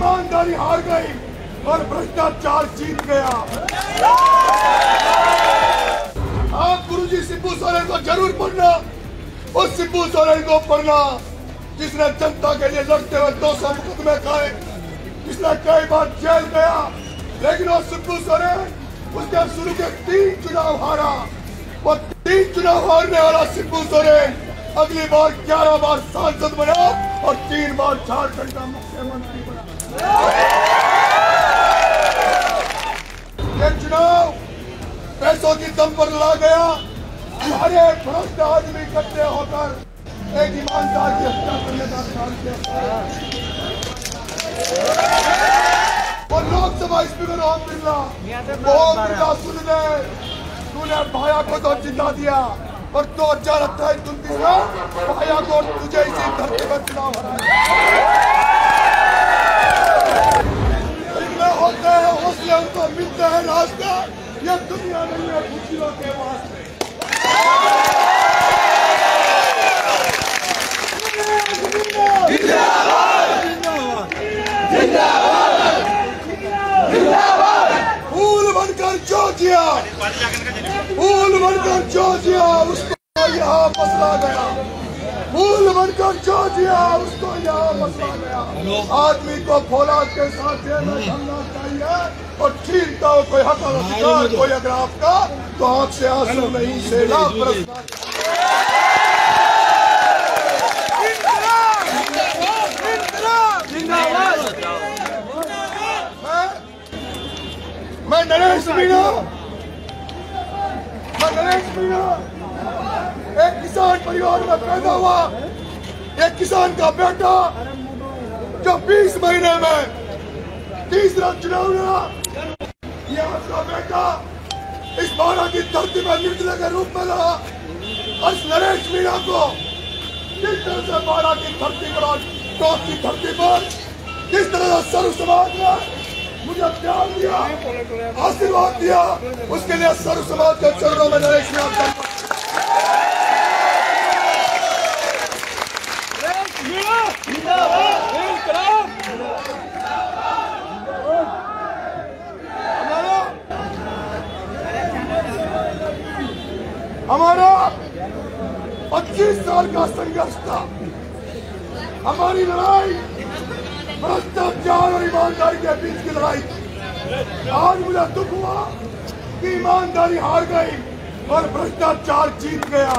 ईमानदारी हार गई और भ्रष्टाचार जीत गया। आप गुरुजी शिबू सोरेन को जरूर पढ़ना, उस शिबू सोरेन को पढ़ना जिसने जनता के लिए लड़ते हुए 200 मुकदमे खाए, जिसने कई बार जेल गया, लेकिन वो शिबू सोरेन उसके शुरू के 3 चुनाव हारा। वो 3 चुनाव हारने वाला शिबू सोरेन अगली बार 11 बार सांसद बना और 3 बार झारखंड का मुख्यमंत्री बना। ये चुनाव पैसों की दम पर लड़ा गया। सारे भ्रष्ट आदमी इकट्ठे होकर एक ईमानदार की हत्या करने का काम किया। और लोकसभा स्पीकर ओम बिरला सुन ले, तूने भाया को तो जिता दिया और 2028-29 में भाया को तुझे इसी धरती पर चुनाव हराया होते हैं, हौसले उनको मिलते हैं रास्ता। ये दुनिया नहीं है खुशियों के वास्ते। फूल बनकर जॉर्जिया, फूल बनकर जॉर्जिया उसको यहाँ मसला गया। फूल बनकर जॉर्जिया उसको यहाँ मसला गया। आदमी को फौलाद के साथ हमला चाहिए और छीनता हो कोई हक अधिकार कोई अगर आपका तो आंख से आंसू नहीं से मैं नरेश मीणा एक किसान परिवार में पैदा हुआ, एक किसान का बेटा जो 20 महीने में तीसरा चुनाव लड़ा। ये आपका बेटा इस बारह की धरती में निर्दलीय के रूप में लड़ा। इस नरेश मीणा को किस तरह से बारह की धरती पर, टॉप की धरती पर किस तरह से सर्व समाज ने मुझे प्यार दिया, आशीर्वाद दिया, उसके लिए सर्व समाज के चरणों में नरेश मीणा हमारा 25 साल का संघर्ष था। हमारी लड़ाई भ्रष्टाचार और ईमानदारी के बीच की लड़ाई थी। आज मुझे दुख हुआ कि ईमानदारी हार गई और भ्रष्टाचार जीत गया।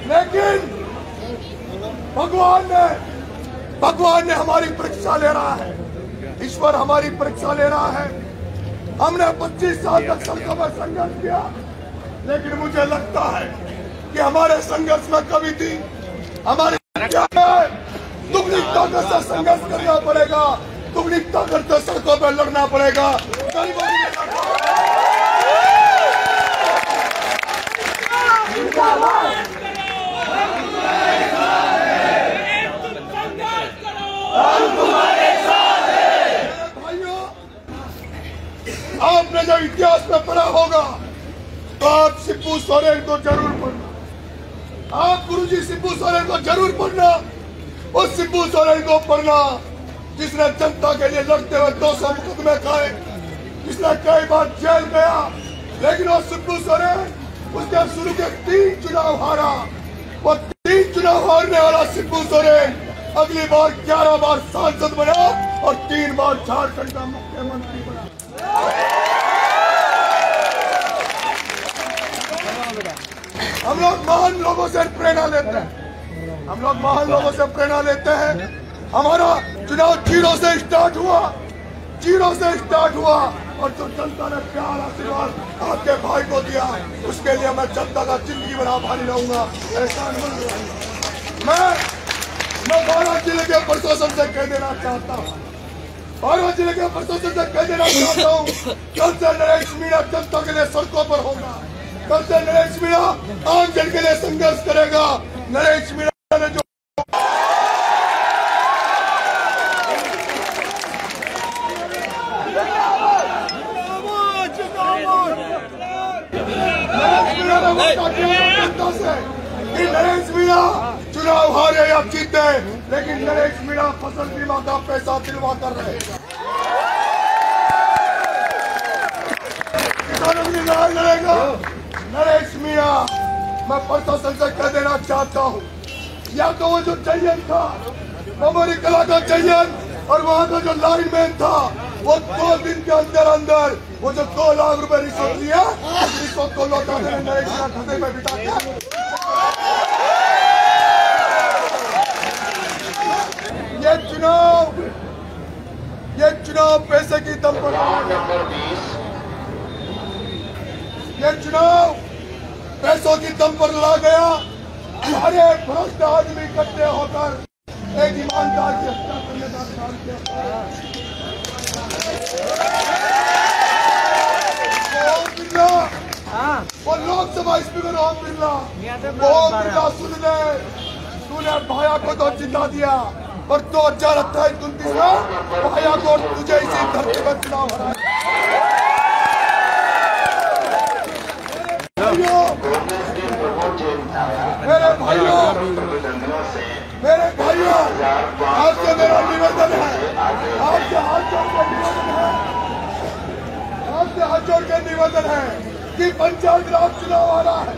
लेकिन भगवान ने हमारी परीक्षा ले रहा है, ईश्वर हमारी परीक्षा ले रहा है। हमने 25 साल तक सड़कों पर संघर्ष किया, लेकिन मुझे लगता है कि हमारे संघर्ष में कमी थी। हमारी दुगनी ताकत से संघर्ष करना पड़ेगा, दुगनी ताकत से सड़कों पर लड़ना पड़ेगा। आपने जब इतिहास में पढ़ा होगा तो आप शिबू सोरेन को जरूर पढ़ना, आप गुरुजी शिबू सोरेन को जरूर पढ़ना, उस शिबू सोरेन को पढ़ना जिसने जनता के लिए लड़ते हुए 200 मुकदमे खाए, जिसने कई बार जेल गया, लेकिन वो शिबू सोरेन उसके शुरू के 3 चुनाव हारा। वो 3 चुनाव हारने वाला शिबू सोरेन अगली बार 11 बार सांसद बना और 3 बार झारखंड का मुख्यमंत्री बना। हम लोग महान लोगों से प्रेरणा लेते हैं, हम लोग महान लोगों से प्रेरणा लेते हैं। हमारा चुनाव जीरो से स्टार्ट हुआ और जो जनता ने प्यार आशीर्वाद आपके भाई को दिया, उसके लिए मैं जनता का जिंदगी भर आभारी रहूंगा, एहसानमंद रहूंगा। मैं बारां जिले के प्रशासन से कह देना चाहता हूँ, बारां जिले के प्रशासन से कह देना चाहता हूँ, कल से नरेश मीणा जनता के लिए सड़कों पर होगा, कल से नरेश मीणा आम जन के लिए संघर्ष करेगा। नरेश मीणा ने जो नरेश मीणा ने विश्वास है कि नरेश मीणा चुनाव हारे या जीते, लेकिन नरेश मीणा फसल बीमा का पैसा दिलवा कर रहे। किसानों के लिए लड़ाई लड़ेगा नरेश मीणा। मैं प्रशासन से कह देना चाहता हूँ, या तो वो जो चयन था मेमोरी कला का चयन और वहाँ का जो लाइनमैन था, वो 2 दिन के अंदर अंदर वो जो 2 लाख रुपए रिश्वत लिया, रिश्वत को लौटा देने नरेश मीणा खतरे में बिठा के। ये चुनाव पैसे की दम पर, ये चुनाव पैसों की दम पर ला गया। हर एक भ्रष्ट आदमी इकट्ठे होकर एक ईमानदार की हत्या करने का काम किया। ओम बिरला, वो लोकसभा स्पीकर ओम बिरला सुन ले, तूने भाया को तो जिता दिया और 2028-29 में भाया को तुझे इसी धरती पर चुनाव हराया। मेरे भाइयों, आपसे मेरा निवेदन है, आपसे हाथ जोड़ के निवेदन है कि पंचायत राज चुनाव आ रहा है,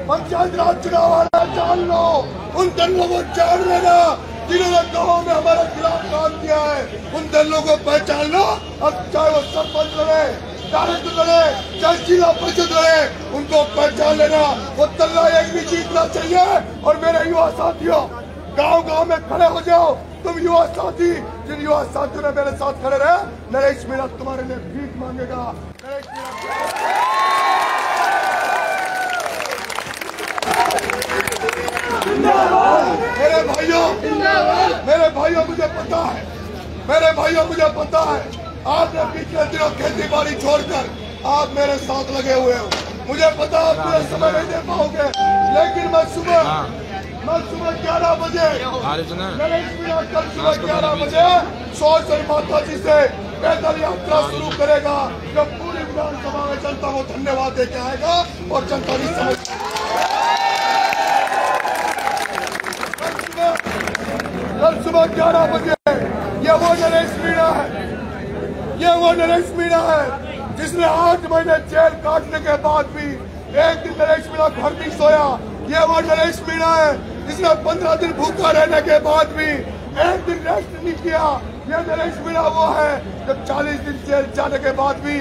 पंचायत राज चुनाव आ रहा है, जान लो। उन दलों को जान लेना जिन्होंने गाँव में हमारे खिलाफ काम किया है, उन दलों को पहचान लो। अब चाहे वो सरपंच लड़े, डायरेक्टर लड़े, चाहे जिला परिषद लड़े, उनको पहचान लेना। वो तल्ला एक भी जीतना चाहिए। और मेरे युवा साथियों, गांव-गांव में खड़े हो जाओ तुम युवा साथी। जिन युवा साथियों ने मेरे साथ खड़े रहे, नरेश मीणा तुम्हारे लिए भीख मांगेगा। नरेश मेरे भाइयों मुझे पता है, आपने पिछले दिनों खेती बाड़ी छोड़कर आप मेरे साथ लगे हुए हो। मुझे पता आप पूरे समय नहीं दे पाओगे, लेकिन मैं सुबह 11 बजे नरेश मीणा कल सुबह 11 बजे सोशल माता जी से पैदल यात्रा शुरू करेगा। जब पूरी विधानसभा में जनता को धन्यवाद देके आएगा और जनता भी समझ। कल सुबह 11 बजे ये वो नरेश मीणा है जिसने 8 महीने जेल काटने के बाद भी एक दिन नरेश मीणा घर नहीं सोया। ये वो नरेश मीणा है जिसने 15 दिन भूखा रहने के बाद भी एक दिन रेस्ट नहीं किया। ये नरेश मीणा वो है जो 40 दिन जेल जाने के बाद भी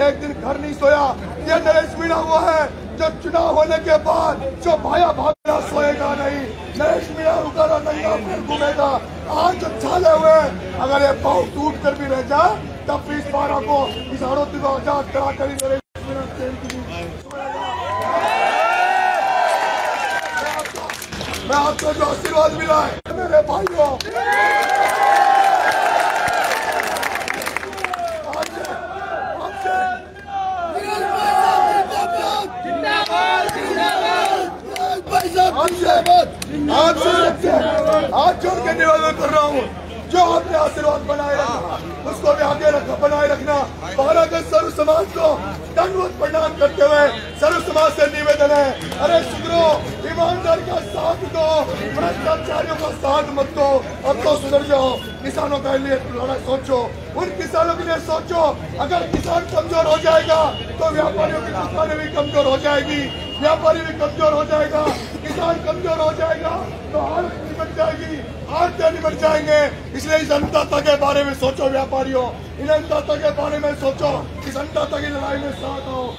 एक दिन घर नहीं सोया। ये नरेश मीणा वो है जो चुनाव होने के बाद जो भाया भागना सोएगा नहीं। नरेश मीणा रुका नंगा फिर घूमेगा। आज जो छाले हुए, अगर ये पाँव टूट कर भी रह जाए तब भी इस 12 को इस आरोपी को आजाद करा कर नरेश मीणा मैं आपको जो आशीर्वाद मिला है मेरे भाइयों, आपसे हाथ जोड़ के निवेदन कर रहा हूँ, जो आपने आशीर्वाद बनाए रखा उसको भी आगे बनाए रखना। 12 अगस्त सर्व समाज को दंडवत प्रणाम करते हुए सर्व समाज से निवेदन है, अरे सुधरो, ईमानदारी का साथ दो, भ्रष्टाचारियों का साथ मत दो। अब तो सुधर जाओ, किसानों के लिए लड़ाई सोचो, उन किसानों के लिए सोचो। अगर किसान कमजोर हो जाएगा तो व्यापारियों की दुकानें भी कमजोर हो जाएगी, व्यापारी भी कमजोर हो जाएगा, किसान कमजोर हो जाएगा तो हालत निमट जाएगी, आज निमट जाएंगे। इसलिए इस अन्नदाता के बारे में सोचो व्यापारियों, इन अन्नदाता के बारे में सोचो, इस अन्नदाता की लड़ाई में साथ आओ।